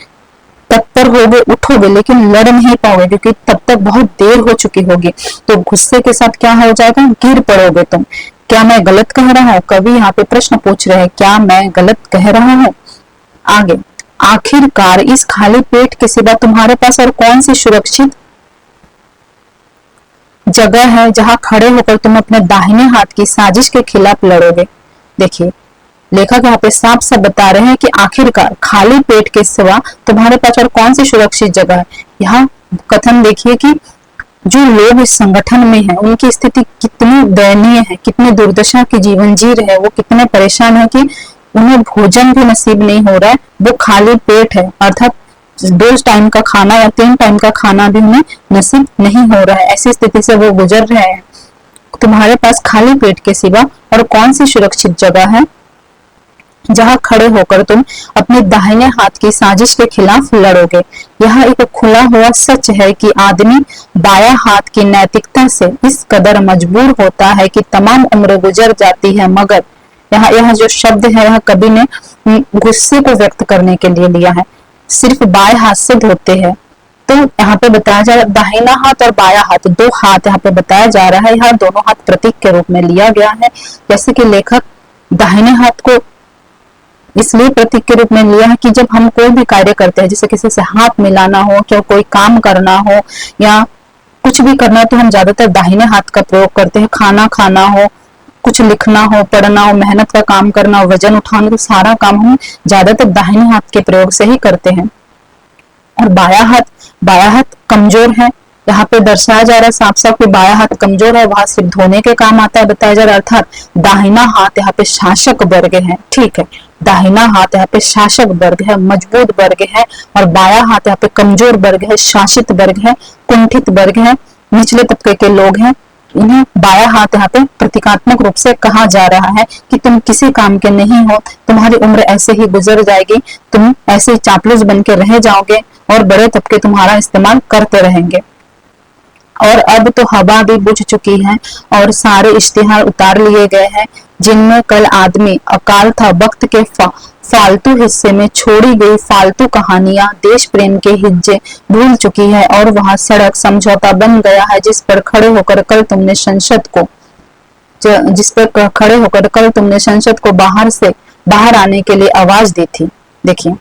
तत्पर होगे, उठोगे, लेकिन लड़ नहीं पाओगे क्योंकि तब तक बहुत देर हो चुकी होगी। तो गुस्से के साथ क्या हो जाएगा, गिर पड़ोगे तुम। क्या मैं गलत कह रहा हूँ? कवि यहाँ पे प्रश्न पूछ रहे हैं, क्या मैं गलत कह रहा हूँ? आगे, आखिरकार इस खाली पेट के सिवा तुम्हारे पास और कौन सी सुरक्षित जगह है जहां खड़े होकर तुम अपने दाहिने हाथ की साजिश के खिलाफ लड़ोगे। देखिए, लेखक यहाँ पे साफ साफ बता रहे हैं कि आखिरकार खाली पेट के सिवा तुम्हारे पास और कौन सी सुरक्षित जगह है। यहाँ कथन देखिए कि जो लोग इस संगठन में हैं, उनकी स्थिति कितनी दयनीय है, कितनी दुर्दशा की जीवन जी रहे हैं, वो कितने परेशान है कि उन्हें भोजन भी नसीब नहीं हो रहा है, वो खाली पेट है, अर्थात 2 टाइम का खाना या 3 टाइम का खाना भी उन्हें नसीब नहीं हो रहा है, ऐसी स्थिति से वो गुजर रहे हैं। तुम्हारे पास खाली पेट के सिवा और कौन सी सुरक्षित जगह है जहां खड़े होकर तुम अपने दाहिने हाथ की साजिश के खिलाफ लड़ोगे। यह एक खुला हुआ सच है कि आदमी बायां हाथ की नैतिकता से इस कदर मजबूर होता है कि तमाम उम्र गुजर जाती है, मगर यह जो शब्द है यह कवि ने गुस्से को व्यक्त करने के लिए लिया है, सिर्फ बाएं हाथ से धोते हैं। तो यहाँ पे बताया जा रहा है दाहिना हाथ और बायां हाथ, 2 हाथ यहाँ पे बताया जा रहा है, यहाँ दोनों हाथ प्रतीक के रूप में लिया गया है। जैसे कि लेखक दाहिने हाथ को इसलिए प्रतीक के रूप में लिया है कि जब हम कोई भी कार्य करते हैं, जैसे किसी से हाथ मिलाना हो, क्या कोई काम करना हो या कुछ भी करना हो, तो हम ज्यादातर दाहिने हाथ का प्रयोग करते हैं। खाना खाना हो, कुछ लिखना हो, पढ़ना हो, मेहनत का काम करना हो, वजन उठाना, तो सारा काम हम ज्यादातर दाहिने हाथ के प्रयोग से ही करते हैं। और बायां हाथ कमजोर है, यहाँ पे दर्शाया जा रहा है साफ साफ कि बायां हाथ कमजोर है, वहां सिर्फ धोने के काम आता है, बताया जा रहा है। अर्थात दाहिना हाथ यहाँ पे शासक वर्ग है, ठीक है, दाहिना हाथ यहाँ पे शासक वर्ग है, मजबूत वर्ग है, और बायां हाथ यहाँ पे कमजोर वर्ग है, शासित वर्ग है, कुंठित वर्ग है, निचले तबके के लोग हैं। इन्हें बायां हाथ यहाँ पे प्रतीकात्मक रूप से कहा जा रहा है कि तुम किसी काम के नहीं हो, तुम्हारी उम्र ऐसे ही गुजर जाएगी, तुम ऐसे चापलूस बन के रह जाओगे और बड़े तबके तुम्हारा इस्तेमाल करते रहेंगे। और अब तो हवा भी बुझ चुकी है और सारे इश्तिहार उतार लिए गए हैं जिनमें कल आदमी अकाल था। वक्त के फालतू हिस्से में छोड़ी गई फालतू कहानियां देश प्रेम के हिज्जे भूल चुकी है और वहां सड़क समझौता बन गया है जिस पर खड़े होकर कल तुमने संसद को बाहर आने के लिए आवाज दी थी। देखिए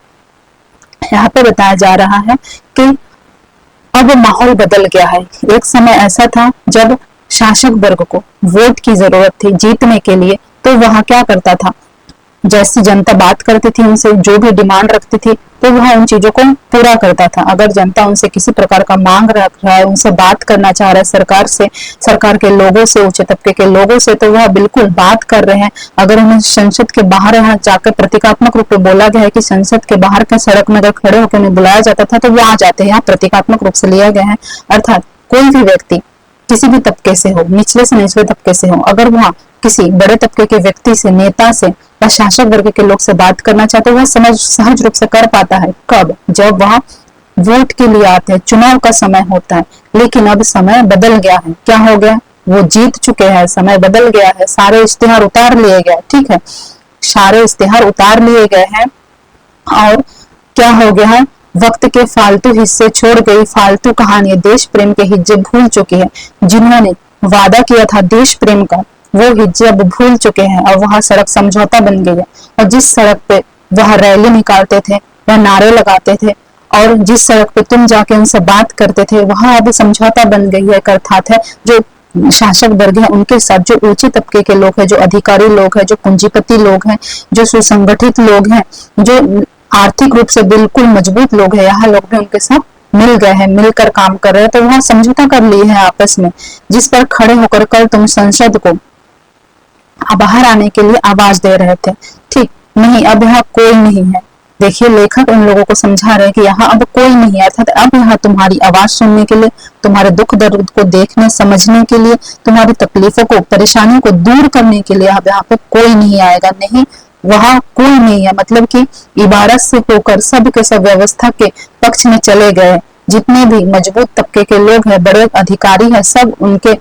यहाँ पे बताया जा रहा है कि अब माहौल बदल गया है। एक समय ऐसा था जब शासक वर्ग को वोट की जरूरत थी जीतने के लिए, तो वह क्या करता था, जैसी जनता बात करती थी उनसे जो भी डिमांड रखती थी तो वह उन चीजों को पूरा करता था। अगर जनता उनसे किसी प्रकार का मांग रख रहा है, उनसे बात करना चाह रहा है सरकार से, सरकार के लोगों से, ऊंचे तबके के लोगों से, तो वह बिल्कुल बात कर रहे हैं। अगर उन्हें संसद के बाहर यहाँ जाकर प्रतीकात्मक रूप में बोला गया है कि संसद के बाहर का सड़क में अगर खड़े होकर उन्हें बुलाया जाता था तो वो आ जाते हैं, यहाँ प्रतीकात्मक रूप से लिया गया है। अर्थात कोई भी व्यक्ति किसी भी तबके से हो, निचले से निचले तबके से हो, अगर वह किसी बड़े तबके के व्यक्ति से, नेता से या शासक वर्ग के लोग से बात करना चाहते हैं, वह सहज रूप से कर पाता है। कब? जब वह वोट के लिए आते हैं, चुनाव का समय होता है। लेकिन अब समय बदल गया है। क्या हो गया? वो जीत चुके हैं, समय बदल गया है, सारे इश्तिहार उतार लिए गए। ठीक है, सारे इश्तिहार उतार लिए गए हैं और क्या हो गया है, वक्त के फालतू हिस्से छोड़ गई फालतू कहानियां देश प्रेम के हिज्जे भूल चुकी है। जिन्होंने वादा किया था देश प्रेम का, वो हिज्जे अब भूल चुके हैं और वहां सड़क समझौता बन गई है। और जिस सड़क पे वह रैली निकालते थे, वह नारे लगाते थे और जिस सड़क पे तुम जाके उनसे बात करते थे, वहां अभी समझौता बन गई है। अर्थात है जो शासक वर्ग है उनके साथ जो ऊंचे तबके के लोग हैं, जो अधिकारी लोग हैं, जो पूंजीपति लोग हैं, जो सुसंगठित लोग हैं, जो आर्थिक रूप से बिल्कुल मजबूत लोग हैं, यहाँ लोग भी उनके साथ मिल गए हैं, मिलकर काम कर रहे हैं। तो वहां समझौता कर लिए हैं आपस में, जिस पर खड़े होकर कल तुम संसद को बाहर आने के लिए आवाज दे रहे थे। ठीक नहीं, अब यहाँ कोई नहीं है। देखिए लेखक उन लोगों को समझा रहे हैं कि यहाँ अब कोई नहीं है, अर्थात अब यहाँ तुम्हारी आवाज सुनने के लिए, तुम्हारे दुख दर्द को देखने समझने के लिए, तुम्हारी तकलीफों को, परेशानियों को दूर करने के लिए अब यहाँ पे कोई नहीं आएगा। नहीं, वहां कोई नहीं है, मतलब कि इबारत से होकर सब के सब व्यवस्था के पक्ष में चले गए। जितने भी मजबूत तबके के लोग हैं, बड़े अधिकारी हैं, सब उनके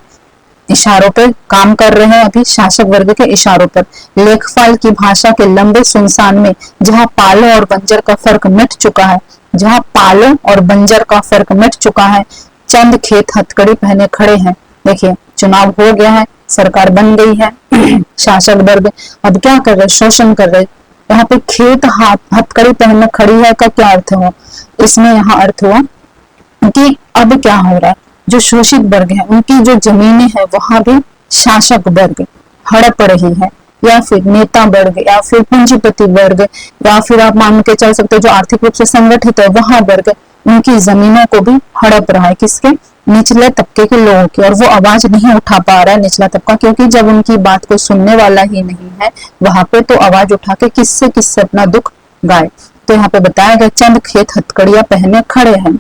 इशारों पर काम कर रहे हैं, अभी शासक वर्ग के इशारों पर। लेखपाल की भाषा के लंबे सुनसान में जहां पालो और बंजर का फर्क मिट चुका है, जहां पालो और बंजर का फर्क मिट चुका है, चंद खेत हथकड़ी पहने खड़े हैं। देखिए चुनाव हो गया है, सरकार बन गई है, शासक वर्ग अब क्या कर रहे, शोषण कर रहे। यहाँ पे खेत हथकड़ी पहने खड़ी है का क्या अर्थ हुआ? इसमें यहाँ अर्थ हुआ कि अब क्या हो रहा है, जो शोषित वर्ग है उनकी जो जमीनें हैं वहां भी शासक वर्ग हड़प रही है, या फिर नेता वर्ग, या फिर पूंजीपति वर्ग, या फिर आप मान के चल सकते हो जो आर्थिक रूप से संगठित है वहां वर्ग उनकी जमीनों को भी हड़प रहा है। किसके? निचले तबके के लोगों की। और वो आवाज नहीं उठा पा रहा है निचला तबका, क्योंकि जब उनकी बात को सुनने वाला ही नहीं है वहां पे, तो आवाज उठा के किससे किससे अपना दुख गाए। तो यहाँ पे बताया गया चंद खेत हथकड़ियां पहने खड़े हैं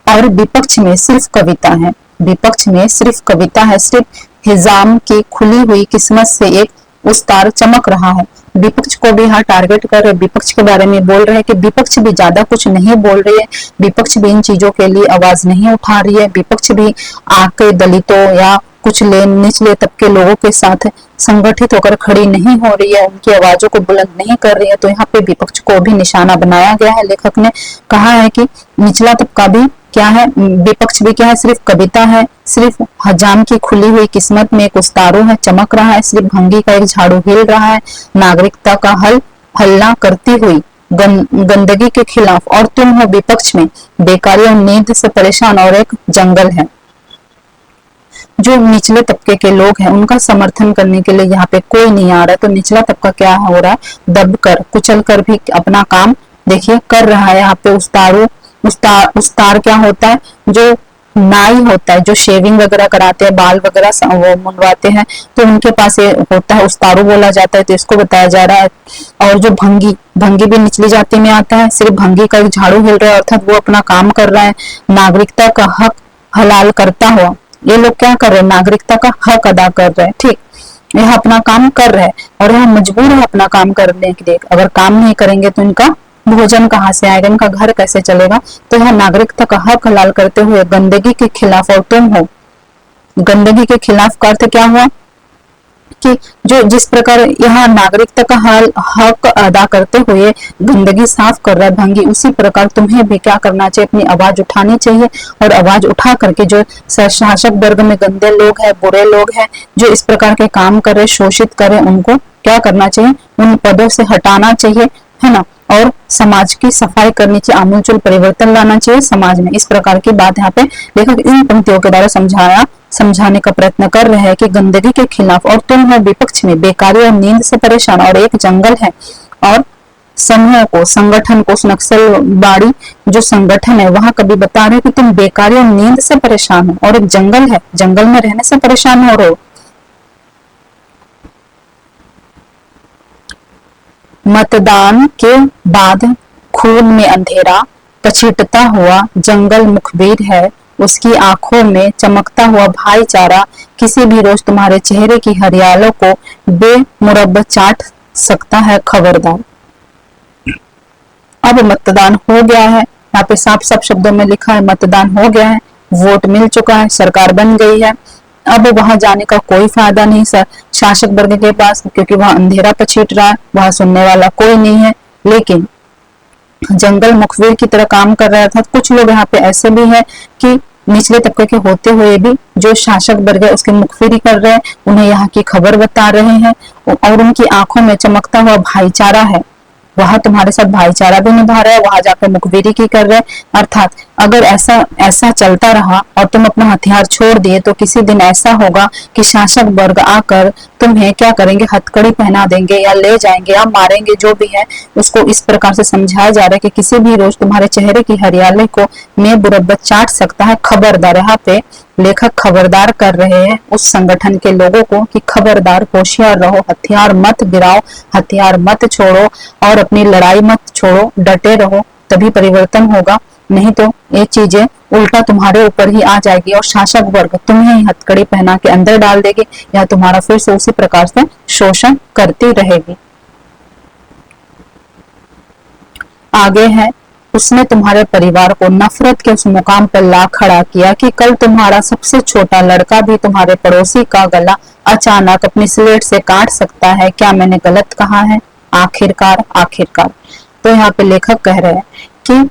और विपक्ष में सिर्फ कविता है, विपक्ष में सिर्फ कविता है, सिर्फ हिजाम की खुली हुई किस्मत से एक उस्तार चमक रहा है। विपक्ष को भी यहाँ टारगेट कर रहे, विपक्ष के बारे में बोल रहे हैं कि विपक्ष भी ज्यादा कुछ नहीं बोल रही है, विपक्ष भी इन चीजों के लिए आवाज नहीं उठा रही है, विपक्ष भी आके दलितों या कुछ निचले तबके लोगों के साथ संगठित होकर खड़ी नहीं हो रही है, उनकी आवाजों को बुलंद नहीं कर रही है। तो यहाँ पे विपक्ष को भी निशाना बनाया गया है। लेखक ने कहा है कि निचला तबका भी क्या है, विपक्ष भी क्या है, सिर्फ कविता है, सिर्फ हजाम की खुली हुई किस्मत में एक उस्तारू है, चमक रहा है, सिर्फ भंगी का एक झाड़ू हिल रहा है, नागरिकता का हल्ला करती हुई गंदगी के खिलाफ, और तुम हो विपक्ष में बेकारी और नींद से परेशान और एक जंगल है। जो निचले तबके के लोग हैं उनका समर्थन करने के लिए यहाँ पे कोई नहीं आ रहा है। तो निचला तबका क्या हो रहा है, दब कर कुचल कर भी अपना काम देखिए कर रहा है। यहाँ पे उस्तार क्या होता है, जो नाई होता है, जो शेविंग वगैरह कराते हैं, बाल वगैरह वो मुंडवाते हैं, तो उनके पास ये होता है, उस्तारू बोला जाता है। तो इसको बताया जा रहा है। और जो भंगी भी निचली जाति में आता है, सिर्फ भंगी का एक झाड़ू हिल रहा है, अर्थात वो अपना काम कर रहा है। नागरिकता का हक हलाल करता हुआ ये लोग क्या कर रहे हैं, नागरिकता का हक अदा कर रहे हैं। ठीक, यह अपना काम कर रहे हैं और यह मजबूर है अपना काम करने के लिए। अगर काम नहीं करेंगे तो इनका भोजन कहाँ से आएगा, इनका घर कैसे चलेगा। तो यह नागरिकता का हक हलाल करते हुए गंदगी के खिलाफ, और तुम हो गंदगी के खिलाफ का अर्थ क्या हुआ कि जो जिस प्रकार यहाँ नागरिकता का हक अदा करते हुए गंदगी साफ कर रहा है भंगी, उसी प्रकार तुम्हें भी क्या करना चाहिए, अपनी आवाज उठानी चाहिए। और आवाज उठा करके जो शासक वर्ग में गंदे लोग हैं, बुरे लोग हैं, जो इस प्रकार के काम कर रहे, शोषित करे, उनको क्या करना चाहिए, उन पदों से हटाना चाहिए, है ना। और समाज की सफाई करनी चाहिए, आमूलचूल परिवर्तन लाना चाहिए समाज में। इस प्रकार की बात यहाँ पे लेखक इन पंक्तियों के द्वारा समझाने का प्रयत्न कर रहे हैं कि गंदगी के खिलाफ, और तुम हो विपक्ष में, बेकारी और नींद से परेशान, और एक जंगल है, और समूह को, संगठन को, नक्सलवाड़ी जो संगठन है वहां कभी बता रहे कि तुम बेकारी और नींद से परेशान हो, और एक जंगल है, जंगल में रहने से परेशान हो रहे हो। मतदान के बाद खून में अंधेरा, पछिटता हुआ जंगल मुखबिर है, उसकी आंखों में चमकता हुआ भाईचारा किसी भी रोज तुम्हारे चेहरे की हरियालों को बेमुरब्बत चाट सकता है, खबरदार। अब मतदान हो गया है, यहाँ पे साफ साफ शब्दों में लिखा है मतदान हो गया है, वोट मिल चुका है, सरकार बन गई है। अब वहां जाने का कोई फायदा नहीं सर शासक वर्ग के पास, क्योंकि वहां अंधेरा पछीट रहा है, वहां सुनने वाला कोई नहीं है। लेकिन जंगल मुखबिर की तरह काम कर रहा था। कुछ लोग यहाँ पे ऐसे भी हैं कि निचले तबके के होते हुए भी जो शासक वर्ग है उसके मुखबिरी कर रहे हैं, उन्हें यहाँ की खबर बता रहे हैं, और उनकी आंखों में चमकता हुआ भाईचारा है, वहां तुम्हारे साथ भाईचारा भी निभा रहा है, वहां जाकर मुखबिरी की कर रहे हैं। अर्थात अगर ऐसा चलता रहा और तुम अपना हथियार छोड़ दिए तो किसी दिन ऐसा होगा कि शासक वर्ग आकर तुम्हें क्या करेंगे, हथकड़ी पहना देंगे या ले जाएंगे या मारेंगे, जो भी है उसको इस प्रकार से समझाया जा रहा है कि किसी भी रोज तुम्हारे चेहरे की हरियाली को मैं बुरब्बत चाट सकता है, खबरदार। यहाँ पे लेखक खबरदार कर रहे हैं उस संगठन के लोगों को कि खबरदार, होशियार रहो, हथियार मत गिराओ, हथियार मत छोड़ो, और अपनी लड़ाई मत छोड़ो, डटे रहो, तभी परिवर्तन होगा। नहीं तो ये चीजें उल्टा तुम्हारे ऊपर ही आ जाएगी और शासक वर्ग तुम्हें ही हथकड़ी पहना के अंदर डाल देगी या तुम्हारा फिर से उसी प्रकार से शोषण करती रहेगी। आगे है, उसने तुम्हारे परिवार को नफरत के उस मुकाम पर ला खड़ा किया कि कल तुम्हारा सबसे छोटा लड़का भी तुम्हारे पड़ोसी का गला अचानक अपनी स्लेट से काट सकता है। क्या मैंने गलत कहा है? आखिरकार आखिरकार। तो यहाँ पे लेखक कह रहे हैं कि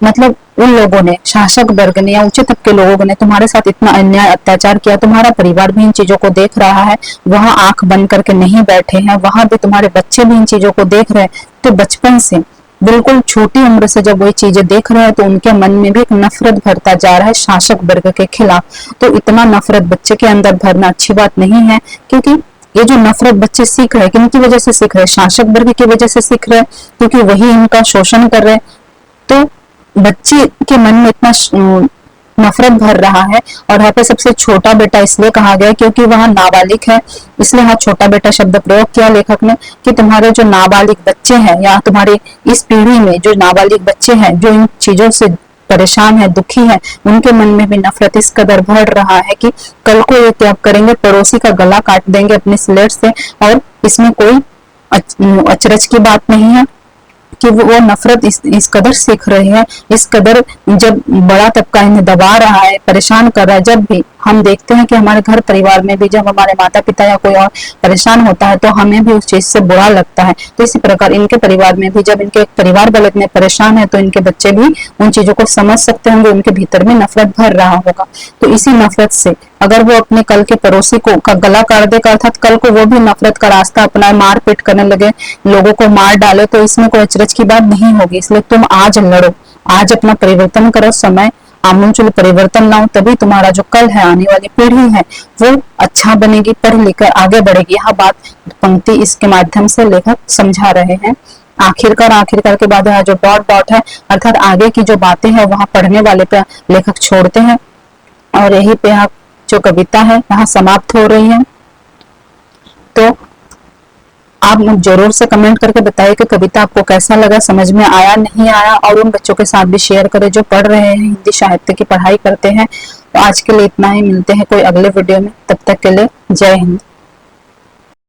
मतलब उन लोगों ने, शासक वर्ग ने या ऊंचे तबके लोगों ने तुम्हारे साथ इतना अन्याय अत्याचार किया, तुम्हारा परिवार भी इन चीजों को देख रहा है, वहां आंख बंद करके नहीं बैठे हैं, वहां भी तुम्हारे बच्चे भी इन चीजों को देख रहे हैं। तो बचपन से बिल्कुल छोटी उम्र से जब वही चीजें देख रहे हैं तो उनके मन में भी एक नफरत भरता जा रहा है शासक वर्ग के खिलाफ। तो इतना नफरत बच्चे के अंदर भरना अच्छी बात नहीं है, क्योंकि ये जो नफरत बच्चे सीख रहे हैं, किनकी वजह से सीख रहे हैं? शासक वर्ग की वजह से सीख रहे हैं, क्योंकि वही इनका शोषण कर रहे हैं। तो बच्चे के मन में इतना नफरत भर रहा है। और यहाँ पे सबसे छोटा बेटा इसलिए कहा गया क्योंकि वहां नाबालिग है, इसलिए यहाँ छोटा बेटा शब्द प्रयोग किया लेखक ने कि तुम्हारे जो नाबालिग बच्चे हैं या तुम्हारी इस पीढ़ी में जो नाबालिग बच्चे हैं जो इन चीजों से परेशान है, दुखी है, उनके मन में भी नफरत इस कदर बढ़ रहा है कि कल को ये त्याग करेंगे, पड़ोसी का गला काट देंगे अपने स्लेट से। और इसमें कोई अचरज की बात नहीं है कि वो नफरत इस कदर सीख रहे हैं, इस कदर जब बड़ा तबका इन्हें दबा रहा है, परेशान कर रहा है। जब भी हम देखते हैं कि हमारे घर परिवार में भी जब हमारे माता पिता या कोई और परेशान होता है तो हमें भी उस चीज से बुरा लगता है। तो इसी प्रकार इनके परिवार में भी जब इनके परिवार वाले इतने परेशान है तो इनके बच्चे भी उन चीजों को समझ सकते होंगे, उनके भीतर में नफरत भर रहा होगा। तो इसी नफरत से अगर वो अपने कल के पड़ोसी को का गला काट देगा, अर्थात कल को वो भी नफरत का रास्ता अपनाए, मारपीट करने लगे, लोगों को मार डाले, तो इसमें कोई अचरज की बात नहीं होगी। इसलिए तुम आज लड़ो, आज अपना परिवर्तन करो, समय आमूलचूल परिवर्तन लाओ, तभी तुम्हारा जो कल है, आने वाली पीढ़ी है, वो अच्छा बनेगी, पढ़ लिखकर आगे बढ़ेगी। यह बात पंक्ति इसके माध्यम से लेखक समझा रहे हैं। आखिरकार आखिरकार के बाद जो डॉट डॉट है, अर्थात आगे की जो बातें हैं वहां पढ़ने वाले पे लेखक छोड़ते हैं और यही पे यहाँ जो कविता है यहाँ समाप्त हो रही है। तो आप जरूर से कमेंट करके बताइए कि कविता आपको कैसा लगा, समझ में आया नहीं आया, और उन बच्चों के साथ भी शेयर करें जो पढ़ रहे हैं, हिंदी साहित्य की पढ़ाई करते हैं। तो आज के लिए इतना ही, मिलते हैं कोई अगले वीडियो में, तब तक के लिए जय हिंद।